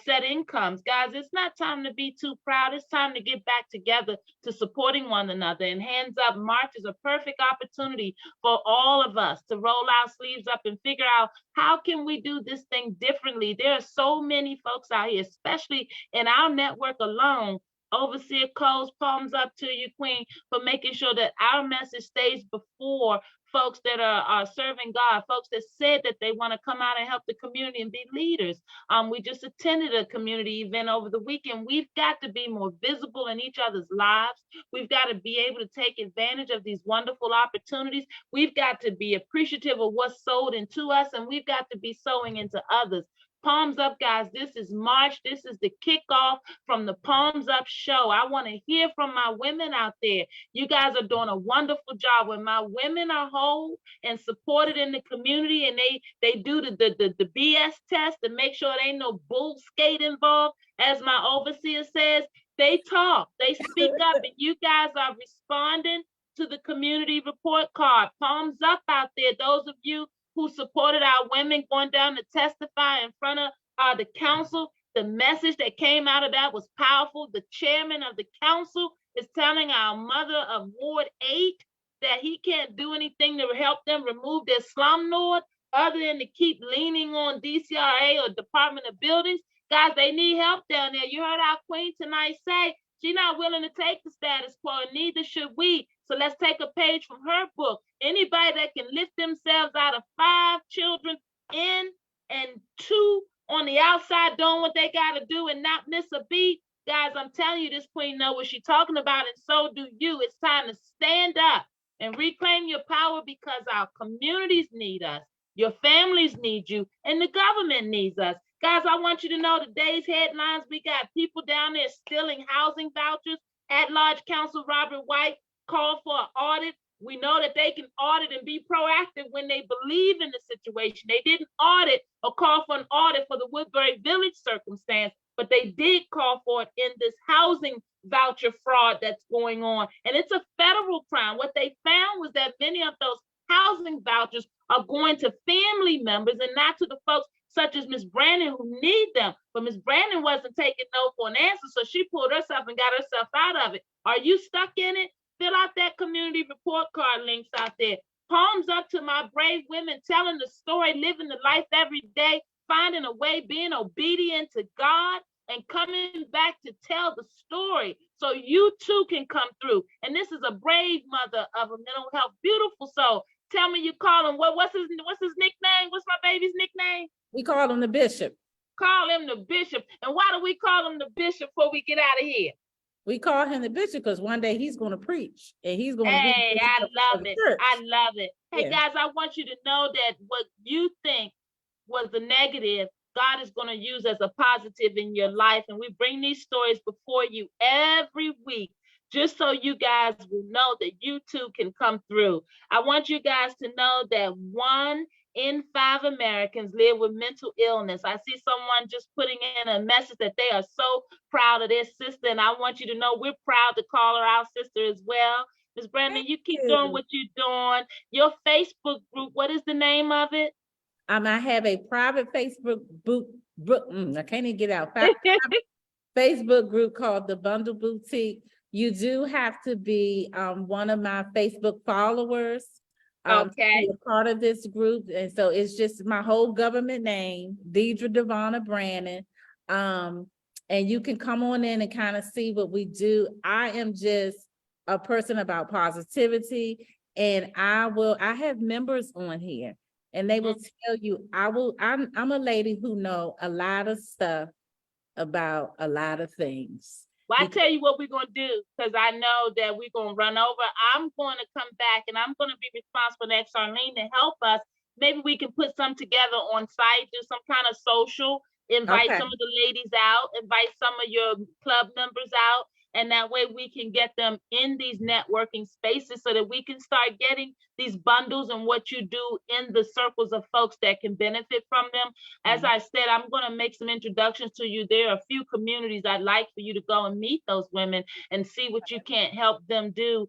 set incomes. Guys, it's not time to be too proud. It's time to get back together to supporting one another. And Hands Up March is a perfect opportunity for all of us to roll our sleeves up and figure out how can we do this thing differently. There are so many folks out here, especially in our network alone. Overseer Coles, palms up to you, Queen, for making sure that our message stays before folks that are serving God, folks that said that they want to come out and help the community and be leaders. We just attended a community event over the weekend. We've got to be more visible in each other's lives. We've got to be able to take advantage of these wonderful opportunities. We've got to be appreciative of what's sold into us, and we've got to be sowing into others. Palms up, guys. This is March. This is the kickoff from the Palms Up show. I want to hear from my women out there. You guys are doing a wonderful job. When my women are whole and supported in the community, and they do the BS test to make sure there ain't no bull skate involved, as my overseer says, they talk, they speak up, and you guys are responding to the community report card. Palms up out there, those of you who supported our women going down to testify in front of the council. The message that came out of that was powerful. The chairman of the council is telling our mother of Ward 8 that he can't do anything to help them remove their slumlord other than to keep leaning on DCRA or Department of Buildings. Guys, they need help down there. You heard our queen tonight say she's not willing to take the status quo, and neither should we. So let's take a page from her book. Anybody that can lift themselves out of 5 children in and 2 on the outside doing what they got to do and not miss a beat, guys, I'm telling you, this queen knows what she's talking about, and so do you. It's time to stand up and reclaim your power, because our communities need us, your families need you, and the government needs us. Guys, I want you to know today's headlines. We got people down there stealing housing vouchers. At-large counsel Robert White called for an audit. We know that they can audit and be proactive when they believe in the situation. They didn't audit or call for an audit for the Woodbury Village circumstance, but they did call for it in this housing voucher fraud that's going on. And it's a federal crime. What they found was that many of those housing vouchers are going to family members and not to the folks such as Ms. Brandon who need them. But Ms. Brandon wasn't taking no for an answer, so she pulled herself and got herself out of it. Are you stuck in it? Fill out that community report card links out there. Palms up to my brave women telling the story, living the life every day, finding a way, being obedient to God, and coming back to tell the story so you too can come through. And this is a brave mother of a mental health, beautiful soul. Tell me you call him, what's his nickname? What's my baby's nickname? We call him the bishop. Call him the bishop. And why do we call him the bishop before we get out of here? We call him the bishop because one day he's going to preach and he's going to. Hey, I love it. I love it. Hey, guys, I want you to know that what you think was the negative, God is going to use as a positive in your life. And we bring these stories before you every week, just so you guys will know that you too can come through. I want you guys to know that 1 in 5 Americans live with mental illness. I see someone just putting in a message that they are so proud of their sister, and I want you to know we're proud to call her our sister as well. Ms. Brandon, you keep doing what you're doing. Your Facebook group, what is the name of it? I have a private Facebook group. I can't even get out. Facebook group called the Bundle Boutique. You do have to be one of my Facebook followers. Okay. To be a part of this group, and so it's just my whole government name, Deidre Devonna Brandon. And you can come on in and kind of see what we do. I am just a person about positivity, and I have members on here, and they will tell you I'm a lady who know a lot of stuff about a lot of things. Well, I tell you what we're going to do, because I know that we're going to run over. I'm going to come back and I'm going to be responsible next, Charlene, to help us. Maybe we can put some together on site, do some kind of social, invite some of the ladies out, invite some of your club members out. And that way we can get them in these networking spaces so that we can start getting these bundles and what you do in the circles of folks that can benefit from them. As I said, I'm going to make some introductions to you. There are a few communities I'd like for you to go and meet those women and see what you can't help them do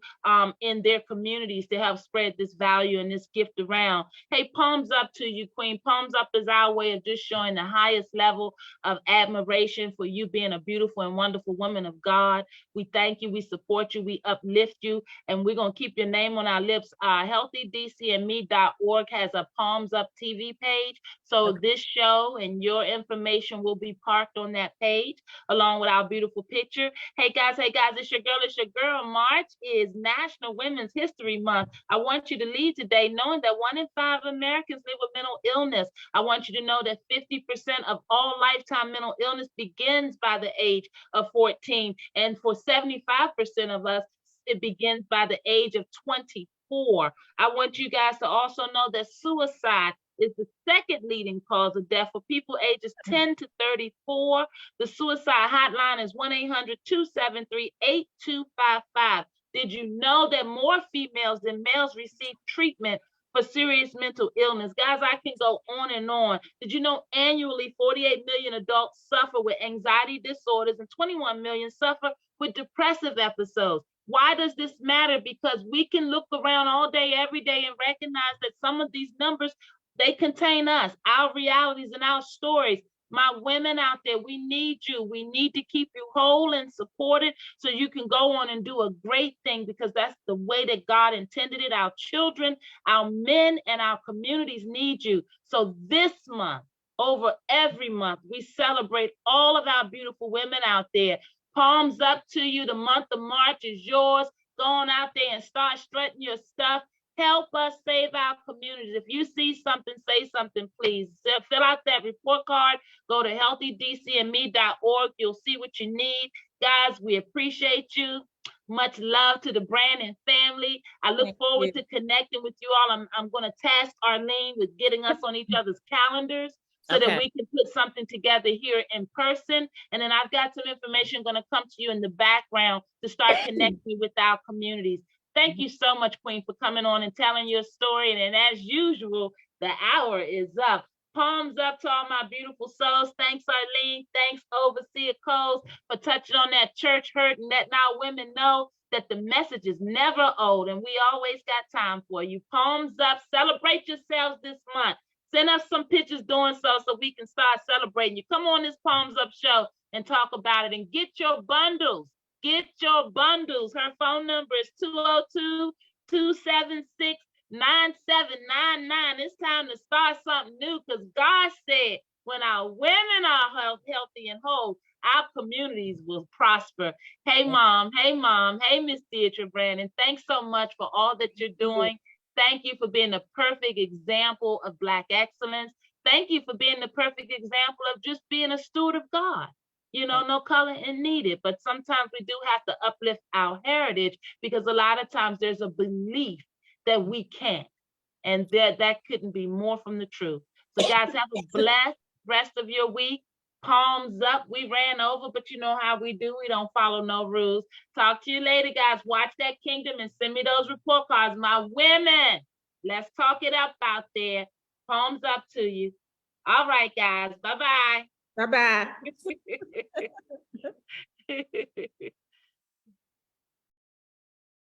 in their communities to help spread this value and this gift around. Hey, palms up to you, Queen. Palms up is our way of just showing the highest level of admiration for you being a beautiful and wonderful woman of God. We thank you, we support you, we uplift you, and we're going to keep your name on our lips. Our health healthydcandme.org has a Palms Up TV page. So this show and your information will be parked on that page along with our beautiful picture. Hey guys, it's your girl. March is National Women's History Month. I want you to leave today knowing that 1 in 5 Americans live with mental illness. I want you to know that 50% of all lifetime mental illness begins by the age of 14. And for 75% of us, it begins by the age of 24. I want you guys to also know that suicide is the second leading cause of death for people ages 10 to 34. The suicide hotline is 1-800-273-8255. Did you know that more females than males receive treatment for serious mental illness? Guys, I can go on and on. Did you know annually 48 million adults suffer with anxiety disorders and 21 million suffer with depressive episodes? Why does this matter? Because we can look around all day, every day, and recognize that some of these numbers, they contain us, our realities and our stories. My women out there, we need you. We need to keep you whole and supported so you can go on and do a great thing, because that's the way that God intended it. Our children, our men, and our communities need you. So this month, over every month, we celebrate all of our beautiful women out there. Palms up to you. The month of March is yours. Go on out there and start strutting your stuff. Help us save our communities. If you see something, say something, please. Fill out that report card. Go to healthydcandme.org. You'll see what you need. Guys, we appreciate you. Much love to the Brandon family. I look forward to connecting with you all. I'm going to task Arlene with getting us on each other's calendars so that we can put something together here in person. And then I've got some information going to come to you in the background to start connecting with our communities. Thank you so much, Queen, for coming on and telling your story. And as usual, the hour is up. Palms up to all my beautiful souls. Thanks, Arlene. Thanks, Overseer Coles, for touching on that church hurt and letting our women know that the message is never old and we always got time for you. Palms up. Celebrate yourselves this month. Send us some pictures doing so we can start celebrating you. Come on this Palms Up show and talk about it and get your bundles. Get your bundles. Her phone number is 202-276-9799. It's time to start something new, because God said when our women are healthy and whole, our communities will prosper. Hey, Mom. Hey, Miss Deidre Brandon. Thanks so much for all that you're doing. Thank you for being a perfect example of Black excellence. Thank you for being the perfect example of just being a steward of God. You know, no color needed, but sometimes we do have to uplift our heritage, because a lot of times there's a belief that we can't, and that couldn't be more from the truth. So guys, have a blessed rest of your week. Palms up. We ran over, but you know how we do. We don't follow no rules. Talk to you later, guys. Watch that Kingdom and send me those report cards. My women, let's talk it up out there. Palms up to you. All right, guys. Bye-bye. Bye-bye.